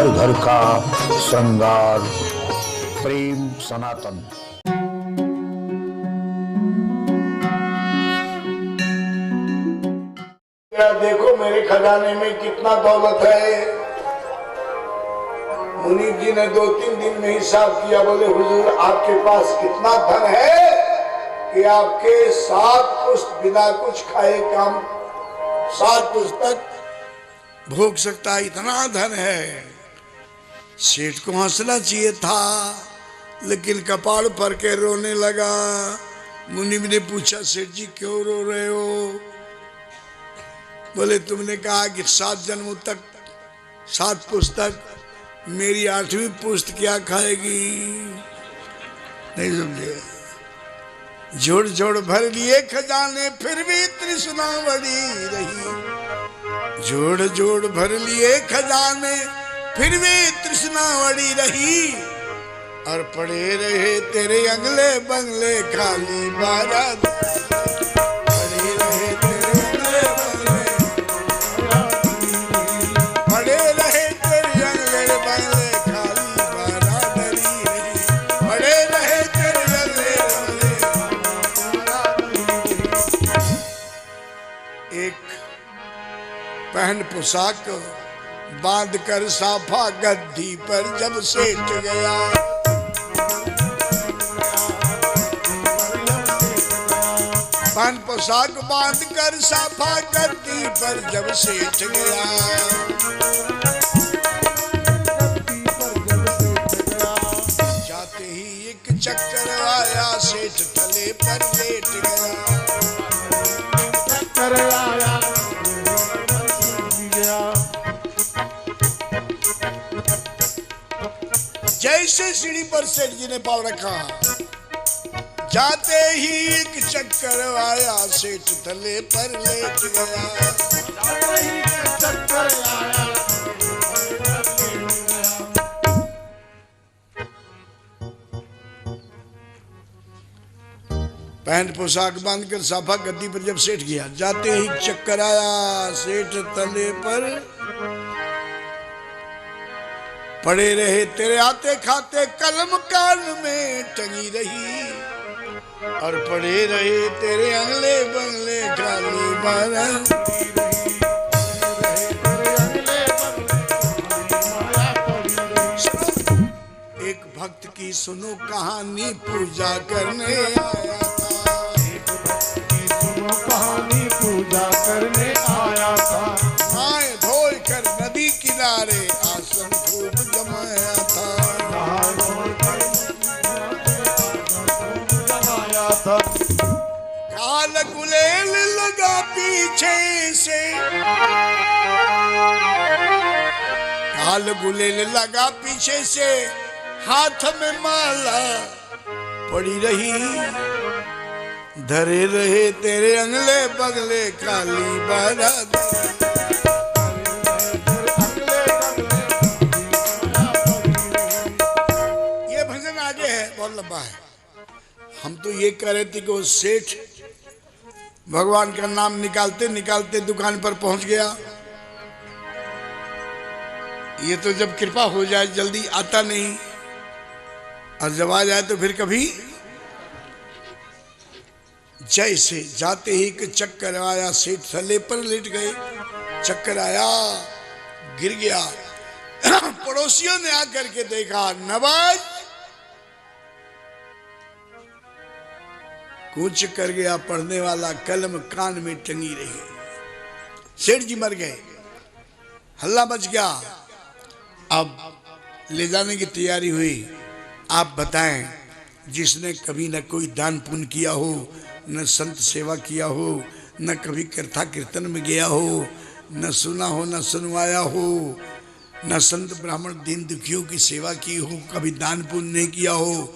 घर घर का श्रृंगार। प्रेम सनातन। देखो मेरे खजाने में कितना दौलत है। मुनीब जी ने 2-3 दिन में हिसाब किया, बोले हुजूर आपके पास कितना धन है कि आपके 7 पुश्त बिना कुछ खाए काम 7 पुश्त तक भोग सकता है, इतना धन है। सेठ को हंसना चाहिए था, लेकिन कपाड़ पर के रोने लगा। मुनीब ने पूछा, सेठ जी क्यों रो रहे हो? बोले तुमने कहा कि 7 जन्मों तक 7 पुश्त तक, मेरी 8वीं पुश्त क्या खाएगी? नहीं समझे। जोड़ जोड़ भर लिए खजाने फिर भी तृष्णा बड़ी रही। जोड़ जोड़ भर लिए खजाने फिर भी तृष्णा बड़ी रही। और पड़े रहे तेरे अगले बंगले खाली बारात। पहन पोशाक बांध कर साफा गद्दी पर जब सेठ गया। पहन पोशाक बांध कर साफा गद्दी पर जब सेठ गया। जाते ही एक चक्कर आया, सेठ थले पर लेट गया। चक्कर आया, जैसे सीढ़ी पर सेठ जी ने पाँव रखा, जाते ही एक चक्कर आया, सेठ थले पर लेट गया। जाते ही एक चक्कर आया, पैंट पोशाक बांधकर साफा गद्दी पर जब सेठ गया। जाते ही चक्कर आया, सेठ थले पर पड़े रहे तेरे आते खाते कलम कान में टंगी रही। और पड़े रहे तेरे अगले बंगले खाली बारात। एक भक्त की सुनो कहानी पूजा करने आया था। एक भक्त की सुनो कहानी पूजा करने आया था। आए धोए कर नदी किनारे आसन खूब जमाया था। काल गुलेल लगा पीछे से, काल गुलेल लगा पीछे से, हाथ में माला पड़ी रही। धरे रहे तेरे अगले बगले काली बारात। ये भजन आगे है, बहुत लंबा है। हम तो ये कह रहे थे कि वो सेठ भगवान का नाम निकालते निकालते दुकान पर पहुंच गया। ये तो जब कृपा हो जाए जल्दी आता नहीं, और जब आ जाए तो फिर कभी। जैसे जाते ही एक चक्कर आया, सेठ थले पर लेट गए। चक्कर आया, गिर गया। पड़ोसियों ने आकर के देखा, नवाज कूच कर गया पढ़ने वाला, कलम कान में टंगी रही। सेठ जी मर गए, हल्ला मच गया। अब ले जाने की तैयारी हुई। आप बताएं, जिसने कभी न कोई दान पुण्य किया हो, न संत सेवा किया हो, न कभी कथा कीर्तन में गया हो, न सुना हो, न सुनवाया हो, न संत ब्राह्मण दीन दुखियों की सेवा की हो, कभी दान पुण्य नहीं किया हो,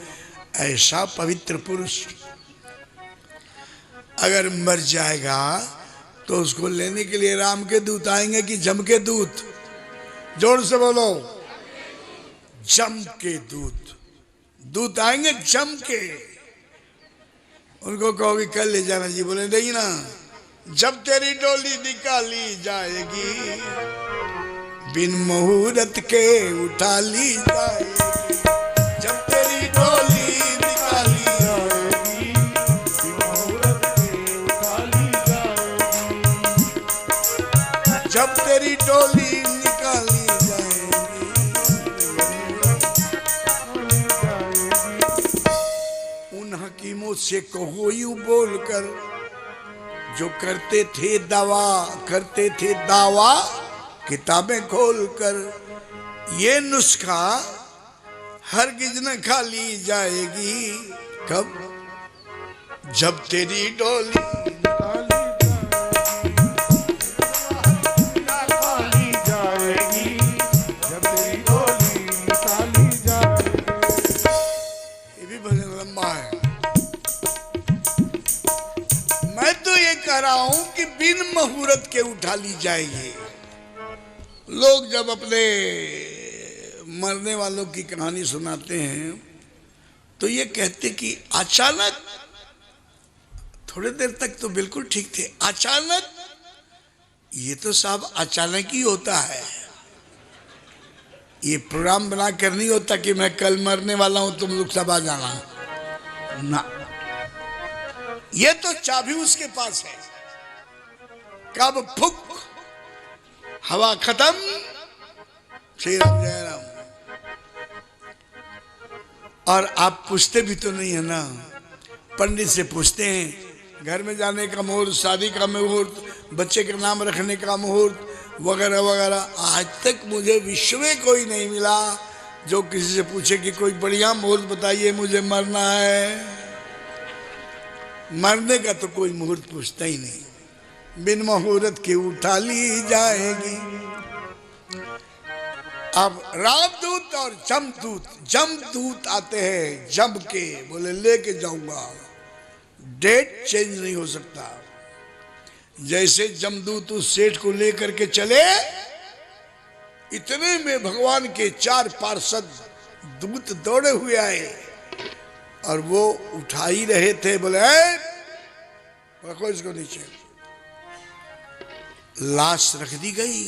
ऐसा पवित्र पुरुष अगर मर जाएगा तो उसको लेने के लिए राम के दूत आएंगे कि जम के दूत? जोर से बोलो, जम के दूत। दूत आएंगे जम के। उनको कहोगे कल ले जाना जी, बोले नहीं ना, जब तेरी डोली निकाली जाएगी, बिन मुहूर्त के उठा ली जाएगी, जब तेरी डोली निकाली जाएगी, बिन मुहूर्त के उठा ली जाएगी, जब तेरी डोली निकाली जाएगी। उन हकीमों से कहो यूं बोलकर जो करते थे दावा किताबें खोलकर, ये नुस्खा हरगिज न खाली जाएगी, कब? जब तेरी डोली निकाली जाएगी, जब तेरी डोली निकाली जाएगी। ये भी भजन लंबा है। मैं तो ये कह रहा हूं कि बिन मुहूर्त के उठा ली जाएगी। लोग जब अपने मरने वालों की कहानी सुनाते हैं तो ये कहते कि अचानक, थोड़ी देर तक तो बिल्कुल ठीक थे, अचानक, ये तो साहब अचानक ही होता है। ये प्रोग्राम बना कर नहीं होता कि मैं कल मरने वाला हूं, तुम लोग सब आ जाना ना। ये तो चाबी उसके पास है, कब फुक हवा खत्म, श्री राम जय राम। और आप पूछते भी तो नहीं है ना, पंडित से पूछते हैं घर में जाने का मुहूर्त, शादी का मुहूर्त, बच्चे के नाम रखने का मुहूर्त वगैरह वगैरह। आज तक मुझे विश्व में कोई नहीं मिला जो किसी से पूछे कि कोई बढ़िया मुहूर्त बताइए, मुझे मरना है। मरने का तो कोई मुहूर्त पूछता ही नहीं। बिन मुहूर्त के उठा ली जाएगी। अब रामदूत और जमदूत आते हैं, जम के बोले लेके जाऊंगा, डेट चेंज नहीं हो सकता। जैसे जमदूत उस सेठ को लेकर के चले, इतने में भगवान के 4 पार्षद दूत दौड़े हुए आए और वो उठा ही रहे थे। बोले रखो इसको नीचे। लाश रख दी गई।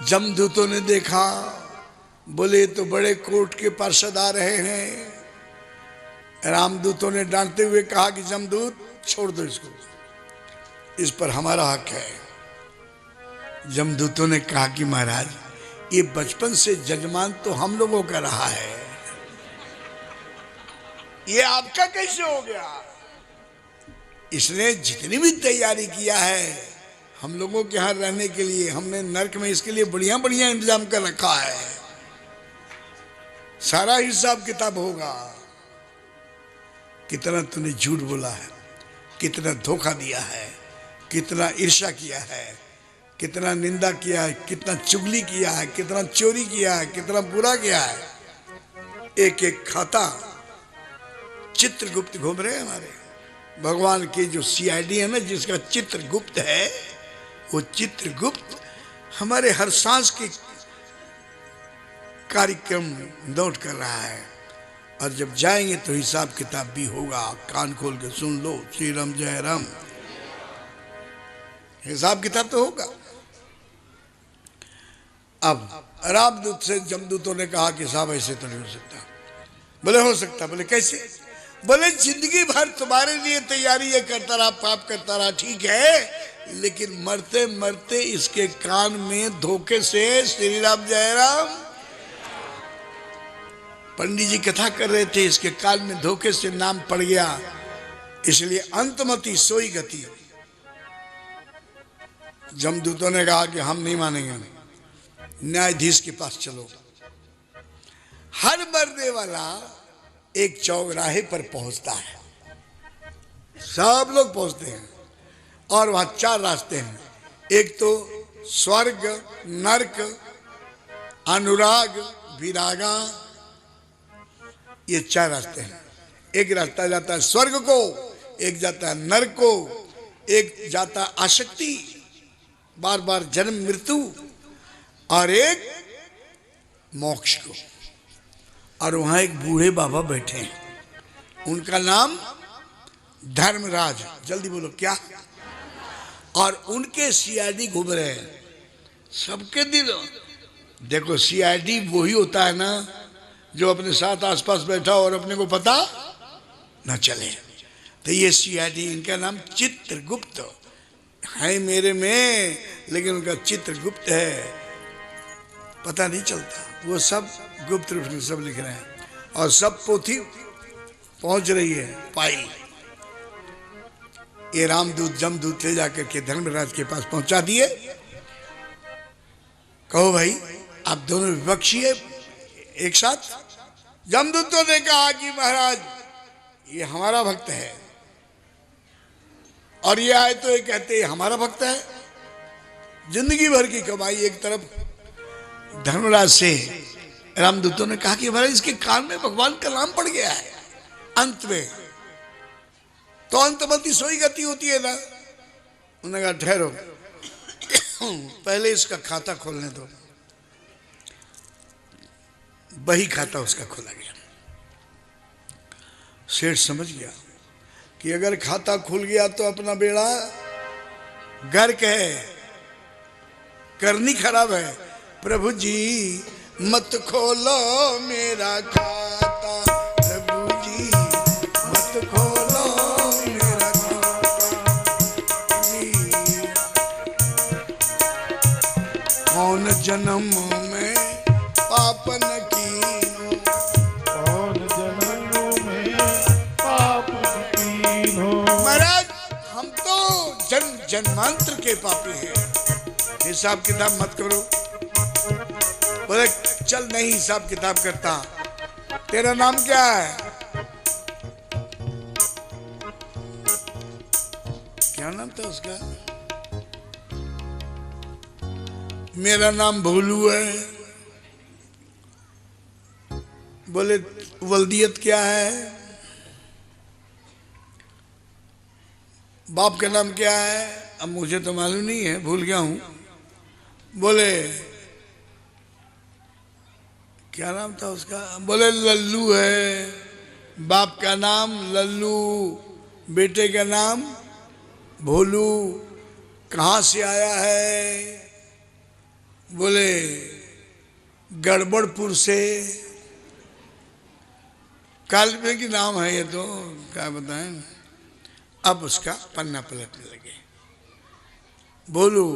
जमदूतों ने देखा, बोले तो बड़े कोर्ट के पार्षद आ रहे हैं। रामदूतों ने डांटते हुए कहा कि जमदूत छोड़ दो इसको, इस पर हमारा हक है। जमदूतों ने कहा कि महाराज ये बचपन से जजमान तो हम लोगों का रहा है, ये आपका कैसे हो गया? इसने जितनी भी तैयारी किया है हम लोगों के यहाँ रहने के लिए, हमने नर्क में इसके लिए बढ़िया बढ़िया इंतजाम कर रखा है, सारा हिसाब किताब होगा। कितना तूने झूठ बोला है, कितना धोखा दिया है, कितना ईर्ष्या किया है, कितना निंदा किया है, कितना चुगली किया है, कितना चोरी किया है, कितना बुरा किया है। एक एक खाता चित्रगुप्त घूम रहे हैं हमारे भगवान की जो सीआईडी है ना, जिसका चित्रगुप्त है, वो चित्रगुप्त हमारे हर सांस के कार्यक्रम नोट कर रहा है। और जब जाएंगे तो हिसाब किताब भी होगा। कान खोल के सुन लो, श्री राम जय राम। हिसाब किताब तो होगा। अब रामदूत से जमदूतों ने कहा कि साहब ऐसे तो नहीं हो सकता। बोले हो सकता। बोले कैसे? बोले जिंदगी भर तुम्हारे लिए तैयारी ये करता रहा, पाप करता रहा, ठीक है, लेकिन मरते मरते इसके कान में धोखे से श्री राम जय राम। पंडित जी कथा कर रहे थे, इसके कान में धोखे से नाम पड़ गया, इसलिए अंतमति सोई गति। जमदूतों ने कहा कि हम नहीं मानेंगे, न्यायाधीश के पास चलो। हर मरने वाला एक चौराहे पर पहुंचता है, सब लोग पहुंचते हैं, और वहां 4 रास्ते हैं। एक तो स्वर्ग, नरक, अनुराग, विरागा, ये 4 रास्ते हैं। एक रास्ता जाता है स्वर्ग को, एक जाता है नरक को, एक जाता है आसक्ति, बार बार जन्म मृत्यु, और एक मोक्ष को। और वहां एक बूढ़े बाबा बैठे हैं, उनका नाम धर्मराज। जल्दी बोलो क्या? और उनके सीआईडी घूम रहे हैं, सबके दिलों। देखो सीआईडी वही होता है ना जो अपने साथ आसपास बैठा और अपने को पता न चले। तो ये सीआईडी, इनका नाम चित्रगुप्त है मेरे में, लेकिन उनका चित्रगुप्त है, पता नहीं चलता। वो सब गुप्त रूप में सब लिख रहे हैं और सब पोथी पहुंच रही है पाई। ये रामदूत जमदूत ले जाकर के धर्मराज के पास पहुंचा दिए। कहो भाई आप दोनों विपक्षी है एक साथ। जमदूतों ने कहा कि महाराज ये हमारा भक्त है, और ये आए तो ये कहते हैं हमारा भक्त है। जिंदगी भर की कमाई एक तरफ। धर्मराज से रामदूतों ने कहा कि महाराज इसके कान में भगवान का नाम पड़ गया है अंत में, तो अंतमती सोई गति होती है ना। उन्होंने कहा ठहरो, पहले इसका खाता खोलने दो। बही खाता उसका खोला गया। सेठ समझ गया कि अगर खाता खुल गया तो अपना बेड़ा गर्क है, करनी खराब है। प्रभु जी मत खोलो मेरा खाता, प्रभु जी मत खोलो मेरा खाता जी। कौन जन्म में पाप न कीनो, कौन जन्म में पाप कीनो। महाराज हम तो जन्मांतर के पापी हैं, हिसाब किताब मत करो। बोले चल नहीं हिसाब किताब करता। तेरा नाम क्या है? क्या नाम था उसका? मेरा नाम भोलू है। बोले वल्दियत क्या है? बाप का नाम क्या है? अब मुझे तो मालूम नहीं है, भूल गया हूं। बोले क्या नाम था उसका? बोले लल्लू है। बाप का नाम लल्लू, बेटे का नाम भोलू। कहाँ से आया है? बोले गड़बड़पुर से। काल्पनिक की नाम है ये तो, क्या बताएं। अब उसका पन्ना पलटने लगे। भोलू,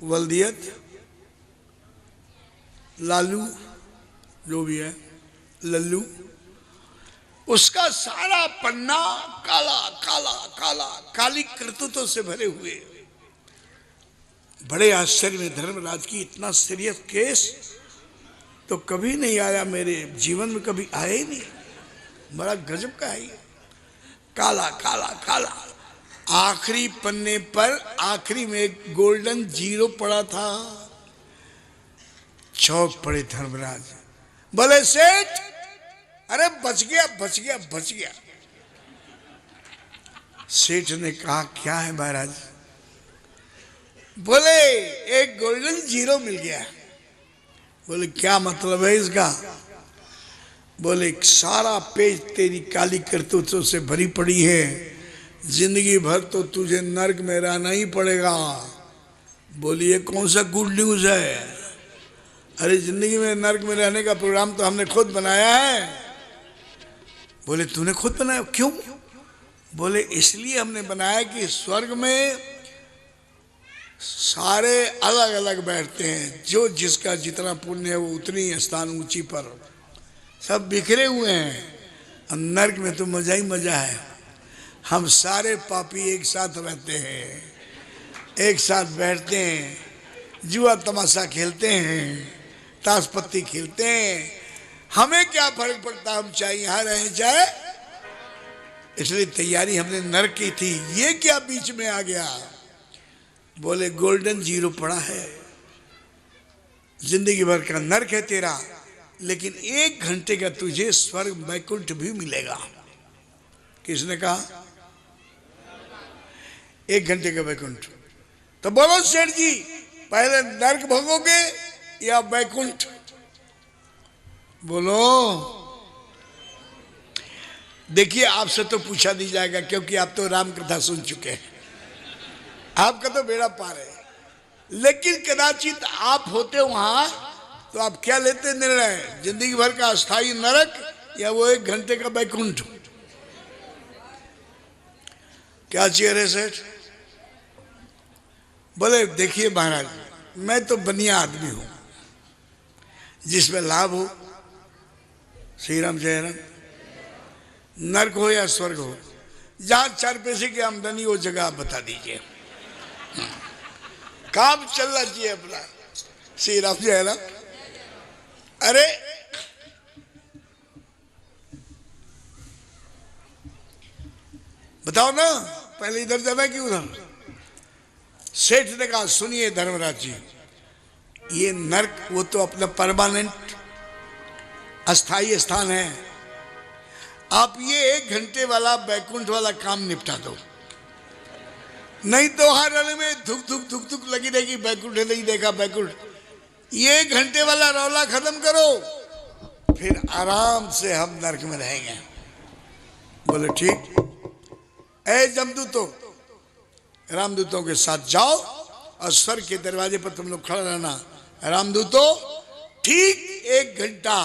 वल्दियत, लालू जो भी है, लल्लू, उसका सारा पन्ना काला काला काला काली करतूतों से भरे हुए। बड़े आश्चर्य में धर्मराज की, इतना सीरियस केस तो कभी नहीं आया मेरे जीवन में, कभी आया ही नहीं। बड़ा गजब का है। काला काला काला। आखिरी पन्ने पर आखिरी में एक गोल्डन जीरो पड़ा था। चौंक पड़े धर्मराज। बोले सेठ, अरे बच गया बच गया बच गया। सेठ ने कहा क्या है महाराज? बोले एक गोल्डन जीरो मिल गया। बोले क्या मतलब है इसका? बोले सारा पेज तेरी काली करतूतों से भरी पड़ी है, जिंदगी भर तो तुझे नर्क में रहना ही पड़ेगा। बोलिए कौन सा गुड न्यूज है? अरे जिंदगी में नर्क में रहने का प्रोग्राम तो हमने खुद बनाया है। बोले तूने खुद बनाया? क्यों? बोले इसलिए हमने बनाया कि स्वर्ग में सारे अलग अलग बैठते हैं, जो जिसका जितना पुण्य है वो उतनी स्थान ऊंची पर सब बिखरे हुए हैं। और नर्क में तो मजा ही मजा है। हम सारे पापी एक साथ रहते हैं, एक साथ बैठते हैं, जुआ तमाशा खेलते हैं, ताश पत्ती खेलते हैं। हमें क्या फर्क पड़ता, हम चाहे यहाँ रहे चाहे। इसलिए तैयारी हमने नर्क की थी, ये क्या बीच में आ गया? बोले गोल्डन जीरो पड़ा है, जिंदगी भर का नर्क है तेरा, लेकिन 1 घंटे का तुझे स्वर्ग वैकुंठ भी मिलेगा। किसने कहा? 1 घंटे का वैकुंठ। तो बोलो सेठ जी, पहले नर्क भोगोगे या वैकुंठ? बोलो। देखिए आपसे तो पूछा नहीं जाएगा, क्योंकि आप तो राम कथा सुन चुके हैं, आपका तो बेड़ा पार है। लेकिन कदाचित आप होते वहां तो आप क्या लेते निर्णय, जिंदगी भर का अस्थाई नरक या वो 1 घंटे का बैकुंठ? क्या चाहिए सेठ? बोले देखिए महाराज, मैं तो बनिया आदमी हूं, जिसमें लाभ हो, श्री राम जय राम, नरक हो या स्वर्ग हो, जहां 4 पैसे की आमदनी हो जगह आप बता दीजिए, काम चलना चाहिए अपना। श्री राम जय राम। अरे बताओ ना, पहले इधर जाना कि उधर? सेठ ने कहा सुनिए धर्मराज जी, ये नरक वो तो अपना परमानेंट अस्थाई स्थान है, आप ये 1 घंटे वाला बैकुंठ वाला काम निपटा दो, नहीं तो हर रन में धुक धुक धुक धुक लगी रहेगी, बैकुंठ नहीं देखा बैकुंठ। ये 1 घंटे वाला रौला खत्म करो, फिर आराम से हम नरक में रहेंगे। बोले ठीक। ऐ जमदूतों, रामदूतों के साथ जाओ और स्वर्ग के दरवाजे पर तुम लोग खड़ा रहना। रामदूतों ठीक 1 घंटा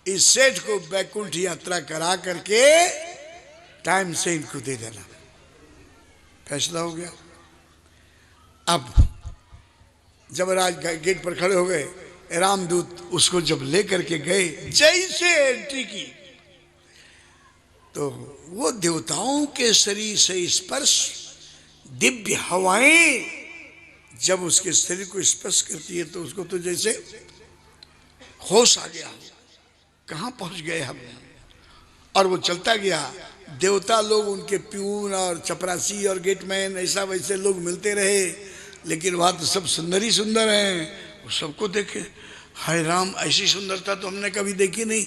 इस सेठ को बैकुंठ यात्रा करा करके टाइम से इनको दे देना। फैसला हो गया। अब जब राज गेट पर खड़े हो गए, रामदूत उसको जब लेकर के गए, जैसे एंट्री की तो वो देवताओं के शरीर से स्पर्श, दिव्य हवाएं जब उसके शरीर को स्पर्श करती है तो उसको तो जैसे होश आ गया, कहां पहुंच गए हम। और वो चलता गया, देवता लोग, उनके प्यून और चपरासी और गेटमैन, ऐसा वैसे लोग मिलते रहे, लेकिन वहां तो सब सुंदर ही सुंदर हैं। वो सबको देखे, हाय राम, ऐसी सुंदरता तो हमने कभी देखी नहीं।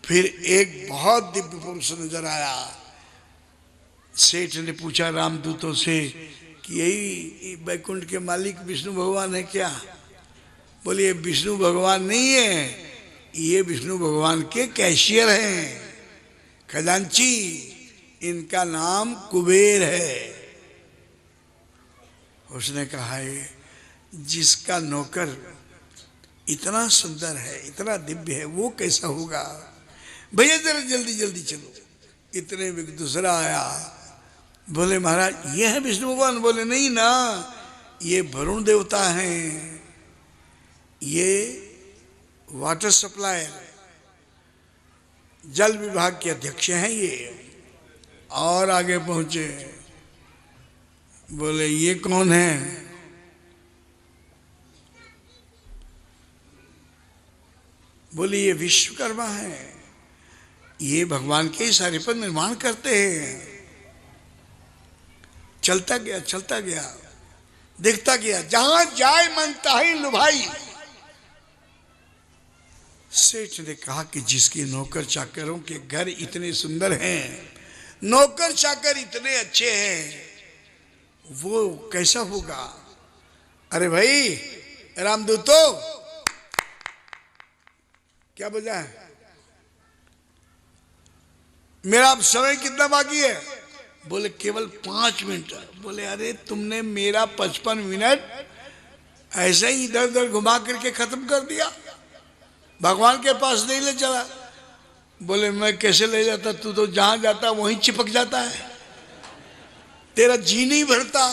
फिर एक बहुत दिव्य पुरुष नजर आया। सेठ ने पूछा रामदूतों से कि यही बैकुंठ के मालिक विष्णु भगवान है क्या? बोले ये विष्णु भगवान नहीं है, ये विष्णु भगवान के कैशियर हैं, खजांची, इनका नाम कुबेर है। उसने कहा है जिसका नौकर इतना सुंदर है, इतना दिव्य है, वो कैसा होगा? भैया जरा जल्दी जल्दी चलो। इतने में दूसरा आया, बोले महाराज ये है विष्णु भगवान? बोले नहीं ना, ये वरुण देवता हैं, ये वाटर सप्लायर, जल विभाग के अध्यक्ष हैं ये। और आगे पहुंचे, बोले ये कौन है? बोले ये विश्वकर्मा है, ये भगवान के इशारे पर निर्माण करते हैं। चलता गया, देखता गया, जहां जाए मन ताहि लुभाई। सेठ ने कहा कि जिसके नौकर चाकरों के घर इतने सुंदर हैं, नौकर चाकर इतने अच्छे हैं, वो कैसा होगा? अरे भाई रामदूतो, क्या बजा है? मेरा अब समय कितना बाकी है? बोले केवल 5 मिनट। बोले अरे तुमने मेरा 55 मिनट ऐसे ही इधर उधर घुमा करके खत्म कर दिया, भगवान के पास नहीं ले चला। बोले मैं कैसे ले जाता, तू तो जहां जाता वहीं चिपक जाता है, तेरा जी नहीं भरता।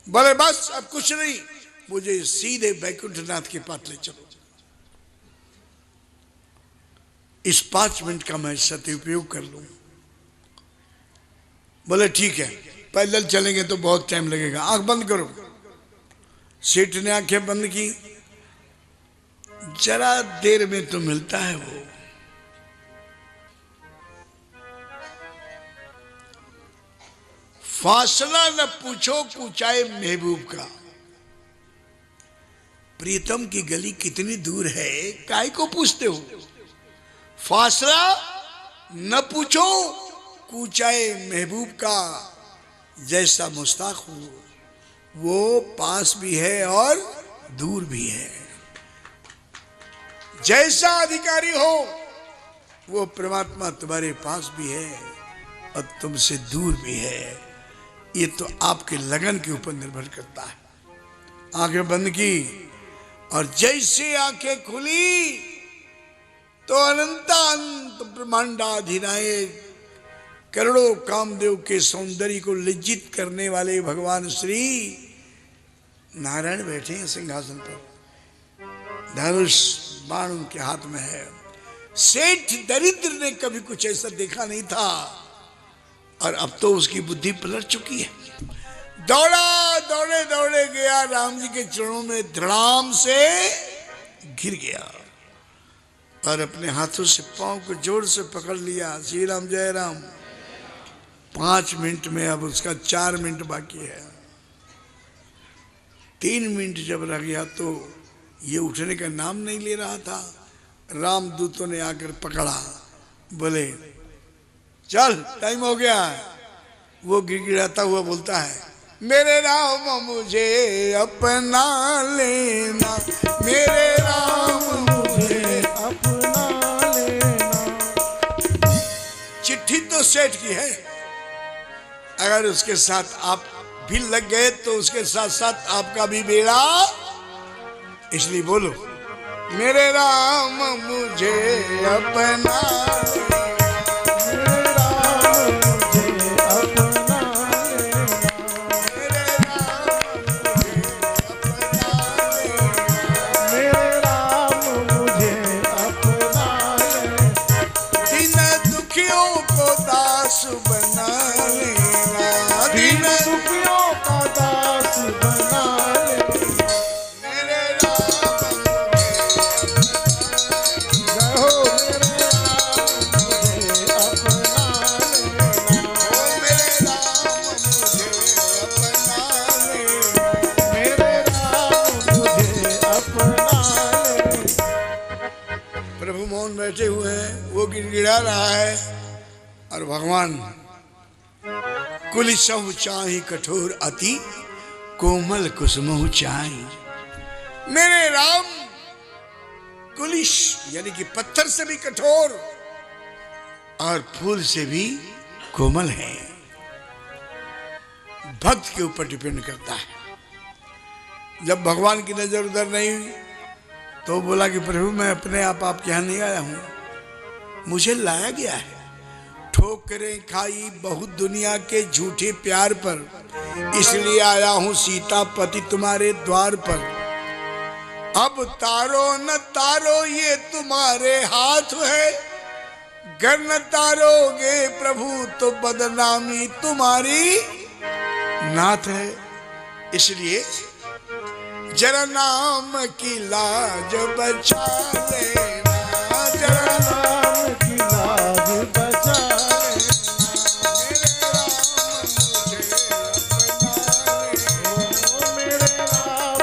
बोले बस अब कुछ नहीं, मुझे सीधे बैकुंठनाथ के पास ले चलो। इस 5 मिनट का मैं सदुपयोग कर लूं। बोले ठीक है, पैदल चलेंगे तो बहुत टाइम लगेगा, आंख बंद करो। सेठ ने आंखें बंद की, जरा देर में तो मिलता है वो। फासला न पूछो कुचाए महबूब का, प्रीतम की गली कितनी दूर है, काय को पूछते हो? फासला न पूछो कूचाए महबूब का, जैसा मुस्ताक हो वो पास भी है और दूर भी है। जैसा अधिकारी हो वो परमात्मा तुम्हारे पास भी है और तुमसे दूर भी है। ये तो आपके लगन के ऊपर निर्भर करता है। आंखें बंद की और जैसे आंखें खुली तो अनंतानंत ब्रह्मांडाधिनायक करोड़ों कामदेव के सौंदर्य को लज्जित करने वाले भगवान श्री नारायण बैठे हैं सिंहासन पर। धनुष बाण उनके हाथ में है। सेठ दरिद्र ने कभी कुछ ऐसा देखा नहीं था और अब तो उसकी बुद्धि पलट चुकी है। दौड़ा दौड़े दौड़े गया, राम जी के चरणों में धड़ाम से गिर गया और अपने हाथों से पांव को जोर से पकड़ लिया। श्री राम जय राम। 5 मिनट में अब उसका 4 मिनट बाकी है। 3 मिनट जब रह गया तो ये उठने का नाम नहीं ले रहा था। रामदूतों ने आकर पकड़ा, बोले चल टाइम हो गया है। वो गिड़गिड़ाता हुआ बोलता है, मेरे राम मुझे अपना लेना, मेरे राम मुझे अपना लेना। चिट्ठी तो सेठ की है, अगर उसके साथ आप भी लग गए तो उसके साथ साथ आपका भी बेड़ा, इसलिए बोलो मेरे राम मुझे अपना, मेरे राम मुझे अपना लेना। मेरे राम मुझे अपना लेना। मेरे राम मुझे अपना लेना। दिन दुखियों को दास बना लेना, दिन दुखियों का दास बना लेना। मेरे राम जय हो मेरे राम मुझे अपना लेना। ओ मेरे राम मुझे अपना मेरे राम मुझे अपना लेना। प्रभु मोहन बैठे हुए हैं, वो गिड़गिड़ा रहा है और भगवान कुलिसहु चाहि कठोर अति कोमल कुसुमहु चाहि। मेरे राम कुलिश यानी कि पत्थर से भी कठोर और फूल से भी कोमल है। भक्त के ऊपर डिपेंड करता है। जब भगवान की नजर उधर नहीं हुई तो बोला कि प्रभु मैं अपने आप आपके यहाँ नहीं आया हूं, मुझे लाया गया है। ठोकरें खाई बहुत दुनिया के झूठे प्यार पर, इसलिए आया हूं सीतापति तुम्हारे द्वार पर। अब तारो न तारो ये तुम्हारे हाथ है, घर न तारोगे प्रभु तो बदनामी तुम्हारी नाथ है। इसलिए जरा नाम की लाज बचा लेना, जरा नाम की लाज बचा मेरे राम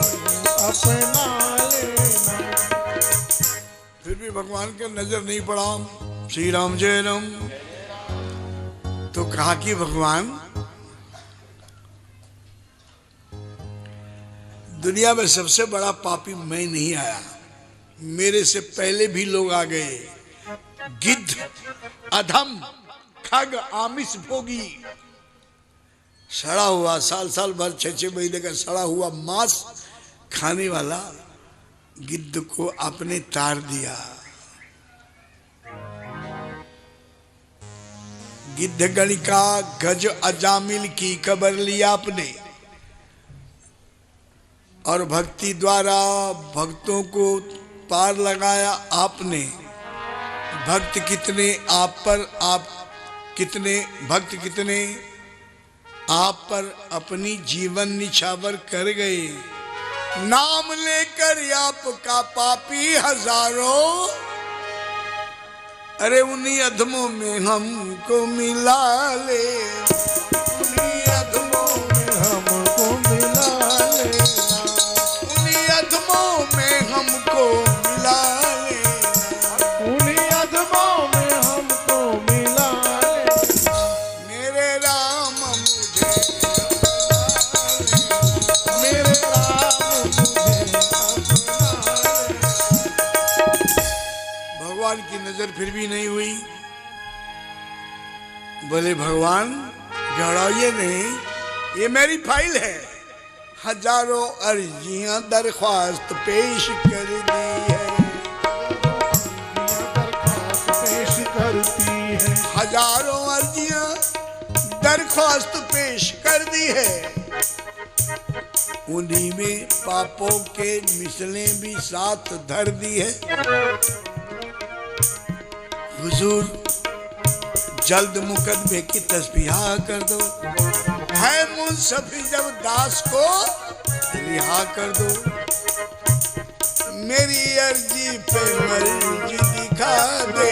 मुझे अपना लेना। मेरे राम अपना लेना। फिर भी भगवान का नजर नहीं पड़ा। श्री राम जय राम। तो कहा कि भगवान दुनिया में सबसे बड़ा पापी मैं नहीं आया, मेरे से पहले भी लोग आ गए। गिद्ध, अधम, खग, आमिष भोगी, सड़ा हुआ साल साल भर 6-6 महीने का सड़ा हुआ मांस खाने वाला गिद्ध को आपने तार दिया। गिद्ध गणिका गज अजामिल की खबर ली आपने और भक्ति द्वारा भक्तों को पार लगाया आपने। भक्त कितने आप पर, आप कितने भक्त कितने आप पर अपनी जीवन निछावर कर गए। नाम लेकर आपका पापी हजारों, अरे उन्हीं अधमों में हमको मिला ले, उन्हीं अधमों में हमको मिला लेना। उन्हीं अधमों में हमको मिला लेना। उन्हीं अधमों में हमको मिला लेना। मेरे राम मुझे अपना लेना। मेरे राम मुझे अपना लेना। भगवान की नजर फिर भी नहीं हुई। बोले भगवान घबराइए नहीं, ये मेरी फाइल है, हजारों अर्जियां दरख्वास्त पेश कर दी है, दरख्वास्त पेश करती है, हजारों अर्जियां दरख्वास्त पेश कर दी है। उन्हीं में पापों के मिसलें भी साथ धर दी है। हुजूर जल्द मुकदमे की तस्बीह कर दो, है मुंसफी जब दास को रिहा कर दो। मेरी अर्जी पे मर्जी दिखा दे,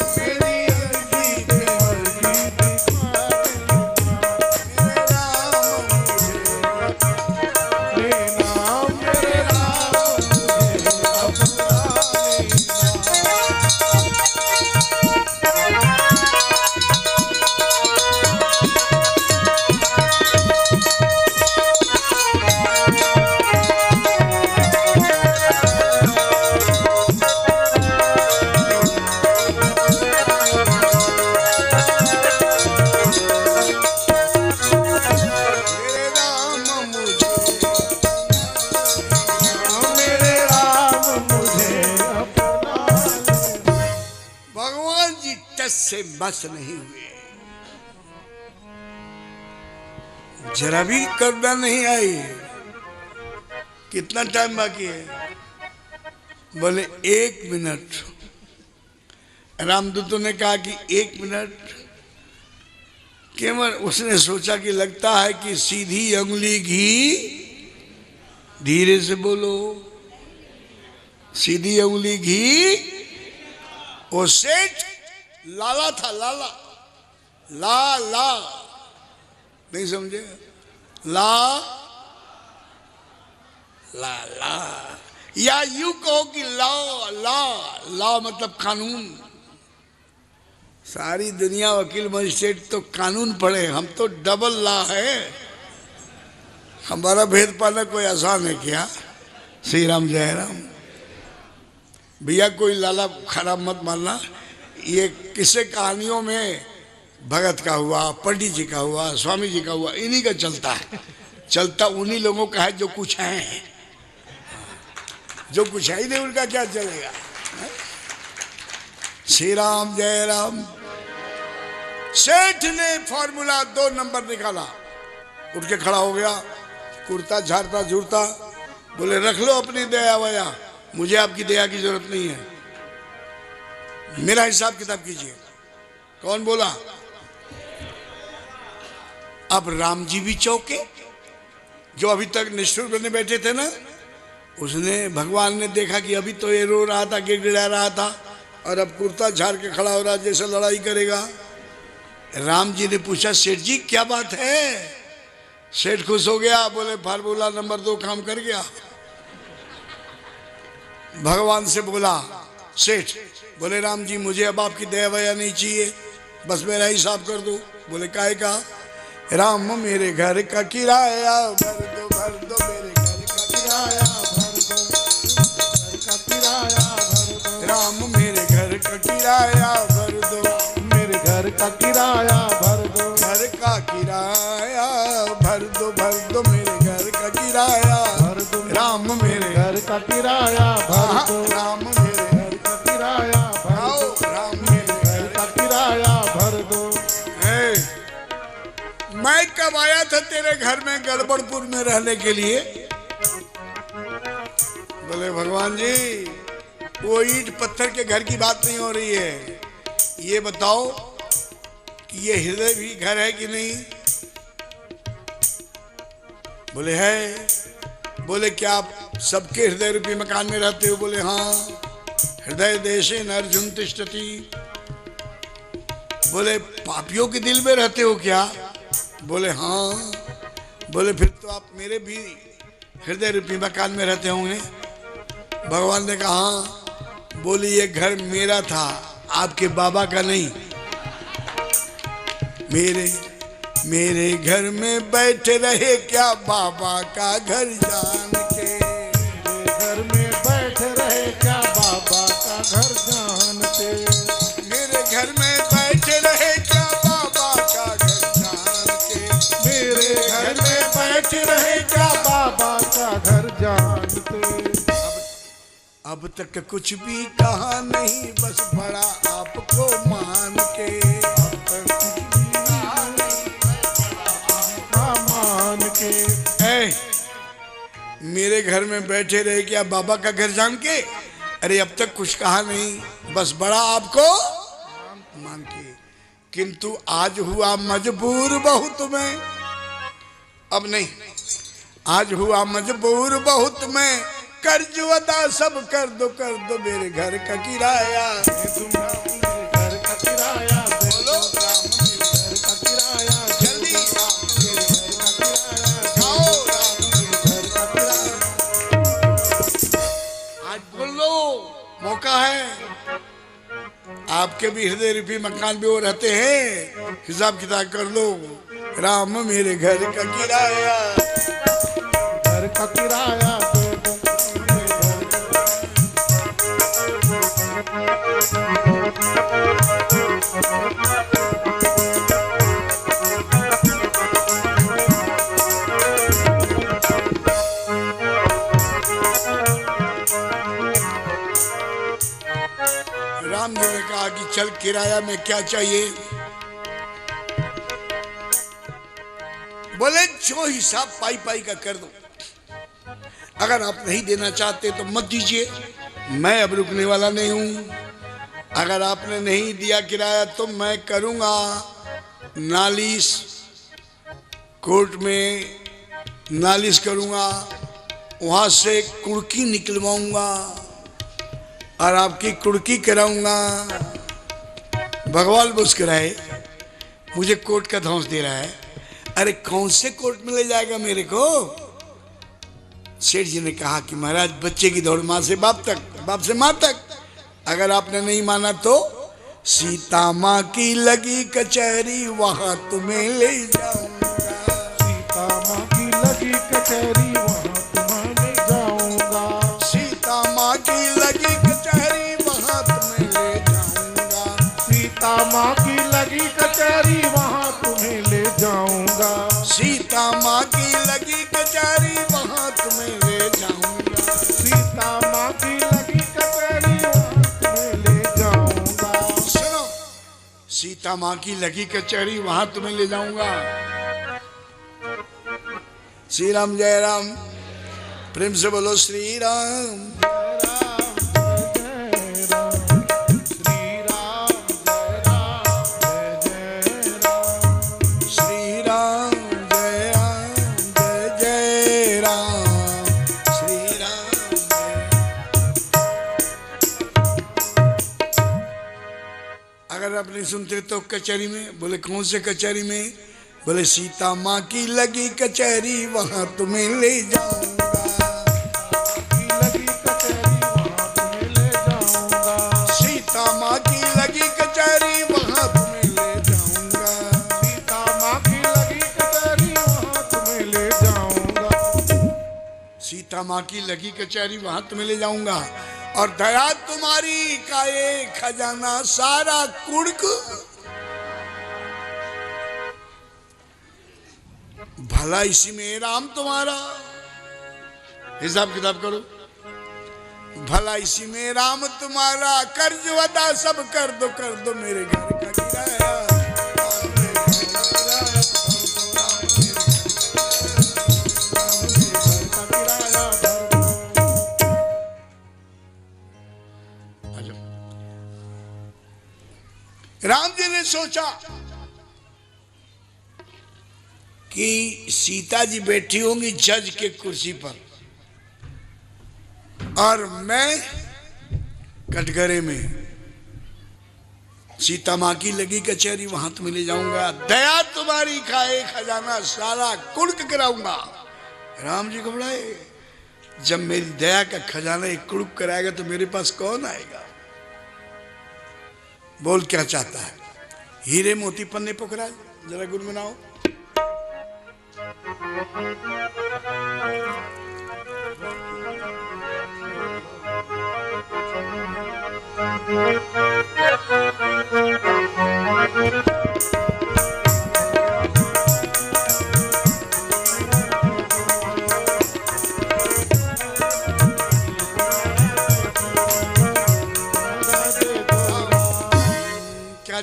मेरी अर्जी पे मर्जी दिखा दे। मेरे राम मुझे लेना मेरे राम मुझे अपना से बस नहीं हुए, जरा भी करुणा नहीं आई। कितना टाइम बाकी है? बोले 1 मिनट। रामदूतों ने कहा कि 1 मिनट। केवल उसने सोचा कि लगता है कि सीधी उंगली घी, धीरे से बोलो, सीधी उंगली घी। वो सेठ लाला था, लाला, ला ला, नहीं समझे? ला ला ला, या यूं कहो कि ला ला ला मतलब कानून। सारी दुनिया वकील मजिस्ट्रेट तो कानून पढ़े, हम तो डबल ला है। हमारा भेद पाना कोई आसान है क्या? श्री राम जय राम। भैया कोई लाला खराब मत मानना, ये किस्से कहानियों में भगत का हुआ, पंडित जी का हुआ, स्वामी जी का हुआ, इन्हीं का चलता है। चलता उन्हीं लोगों का है जो कुछ हैं, जो कुछ है ही नहीं उनका क्या चलेगा। श्री राम जय राम। सेठ ने फॉर्मूला 2 नंबर निकाला, उठ के खड़ा हो गया, कुर्ता झाड़ता झूरता, बोले रख लो अपनी दया वया, मुझे आपकी दया की जरूरत नहीं है, मेरा हिसाब किताब कीजिए। कौन बोला? अब राम जी भी चौके, जो अभी तक निष्ठुर बने बैठे थे ना। उसने, भगवान ने देखा कि अभी तो ये रो रहा था, गिड़गिड़ा रहा था, और अब कुर्ता झाड़ के खड़ा हो रहा जैसे लड़ाई करेगा। राम जी ने पूछा, सेठ जी क्या बात है? सेठ खुश हो गया, बोले फार्मूला नंबर 2 काम कर गया। भगवान से बोला सेठ, बोले राम जी मुझे अब आपकी दया वया नहीं चाहिए, बस मेरा हिसाब कर दो। बोले काहे का? राम मेरे घर का किराया भर दो, भर दो मेरे घर का किराया भर दो, घर का किराया भर दो। राम मेरे घर का किराया भर दो, मेरे घर का किराया भर दो, घर का किराया भर दो, भर दो मेरे घर का किराया भर दो। राम मेरे घर का किराया भर दो, राम मेरे घर का किराया भर दो, राम मेरे घर का किराया भर दो। मैं कब आया था तेरे घर में गड़बड़पुर में रहने के लिए? बोले भगवान जी वो ईंट पत्थर के घर की बात नहीं हो रही है, ये बताओ कि ये हृदय भी घर है कि नहीं? बोले है। बोले क्या आप सबके हृदय रूपी मकान में रहते हो? बोले हाँ। हृदय देशे न अर्जुन तिष्ठति। बोले पापियों के दिल में रहते हो क्या? बोले हाँ। बोले फिर तो आप मेरे भी हृदय रूपी मकान में रहते होंगे। भगवान ने कहा हाँ। बोले ये घर मेरा था, आपके बाबा का नहीं। मेरे घर में बैठे रहे क्या बाबा का घर जान के? मेरे घर में बैठे रहे क्या बाबा का घर जान के? मेरे घर में बैठे रहे क्या बाबा का घर जान के? मेरे घर में बैठे रहे क्या अब तक कुछ भी कहा नहीं, बस बड़ा आपको मान के। अब तक कुछ भी कहा नहीं, बस बड़ा आपका मान के। ए, मेरे घर में बैठे रहे क्या बाबा का घर जान के? अरे अब तक कुछ कहा नहीं, बस बड़ा आपको मान के। किंतु आज हुआ मजबूर बहुत मैं, अब नहीं, आज हुआ मजबूर बहुत मैं, कर्ज अदा सब कर दो मेरे घर का किराया। घर का किराया बोलो, घर का किराया जल्दी जाओ, घर का किराया। आज बोल लो, मौका है। आपके भी हृदय रूपी मकान में वो रहते हैं, हिसाब किताब कर लो। राम मेरे घर का किराया, घर का किराया दे दो। राम जी ने कहा कि चल किराया में क्या चाहिए? बोले जो हिसाब पाई पाई का कर दो, अगर आप नहीं देना चाहते तो मत दीजिए, मैं अब रुकने वाला नहीं हूं। अगर आपने नहीं दिया किराया तो मैं करूंगा नालिश, कोर्ट में नालिश करूंगा, वहां से कुर्की निकलवाऊंगा और आपकी कुर्की कराऊंगा। भगवान मुस्कुराए, मुझे कोर्ट का धौंस दे रहा है। अरे कौन से कोर्ट में ले जाएगा मेरे को? सेठ जी ने कहा कि महाराज बच्चे की दौड़ माँ से बाप तक, बाप से माँ तक। अगर आपने नहीं माना तो सीता माँ की लगी कचहरी, वहां तुम्हें ले जाऊंगा। सीता माँ की लगी कचहरी, वहां तुम्हें ले जाऊंगा। सीता माँ की लगी कचहरी, वहां तुम्हें ले जाऊंगा। सीता माँ की लगी कचहरी, वहां तुम्हें ले जाऊंगा। सीता माँ की लगी कचहरी, वहां तुम्हें ले जाऊंगा। सीता माँ की लगी कचहरी, वहां तुम्हें ले जाऊंगा। सुनो, सीता माँ की लगी कचहरी, वहां तुम्हें ले जाऊंगा। श्री राम जय राम, प्रेम से बोलो श्री राम। श्री राम जय राम, जय जय राम, श्री राम जय। अगर आप नहीं सुनते तो कचहरी में, बोले कौन से कचहरी में? बोले सीता माँ की लगी कचहरी, वहां तुम्हें ले जाऊंगा। सीता माँ की लगी कचहरी, वहां तुम्हें ले जाऊंगा। सीता माँ की लगी कचहरी, वहां तुम्हें ले जाऊंगा। सीता माँ की लगी कचहरी, वहां तुम्हें ले जाऊंगा। और दया तुम्हारी का ये खजाना सारा कुड़क, भला इसी में राम तुम्हारा। हिसाब किताब करो, भला इसी में राम तुम्हारा, कर्ज अदा सब कर दो मेरे घर का किराया। राम जी ने सोचा कि सीता जी बैठी होंगी जज के कुर्सी पर और मैं कटघरे में। सीता माँ की लगी कचहरी, वहां तुम्हें ले जाऊंगा। दया तुम्हारी खाए खजाना सारा कुड़क कराऊंगा। राम जी घबराए, जब मेरी दया का खजाना एक कुड़क कराएगा तो मेरे पास कौन आएगा? बोल क्या चाहता है? हीरे मोती पन्ने पोखरा, जरा गुनगुनाओ।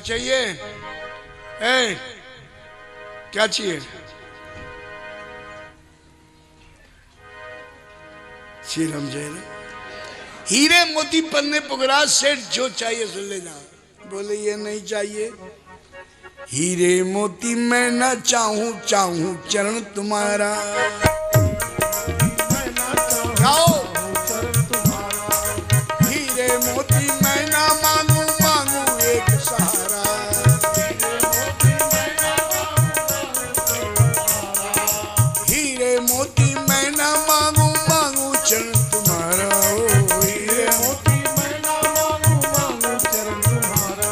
चाहिए? ए, क्या चाहिए? श्री राम जय राम। हीरे मोती पन्ने पुगराज सेठ, जो चाहिए सुन ले जा। बोले ये नहीं चाहिए। हीरे मोती मैं ना चाहूं, चाहूं चरण तुम्हारा। गाओ। हीरे मोती मैं ना मांगू, मांगू एक सहारा। हीरे मोती मैं ना मांगू, मांगू चरण तुम्हारा। ओ हीरे मोती मैं ना मांगू, मांगू चरण तुम्हारा।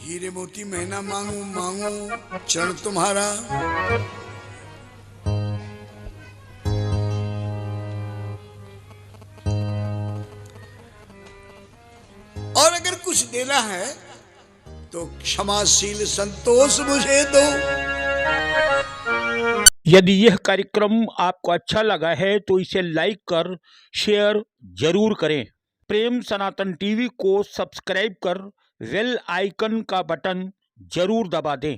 हीरे मोती मैं ना मांगू, मांगू चरण तुम्हारा। और अगर कुछ देना है तो क्षमाशील संतोष मुझे दो। यदि यह कार्यक्रम आपको अच्छा लगा है तो इसे लाइक कर शेयर जरूर करें। प्रेम सनातन टीवी को सब्सक्राइब कर बेल आइकन का बटन जरूर दबा दें।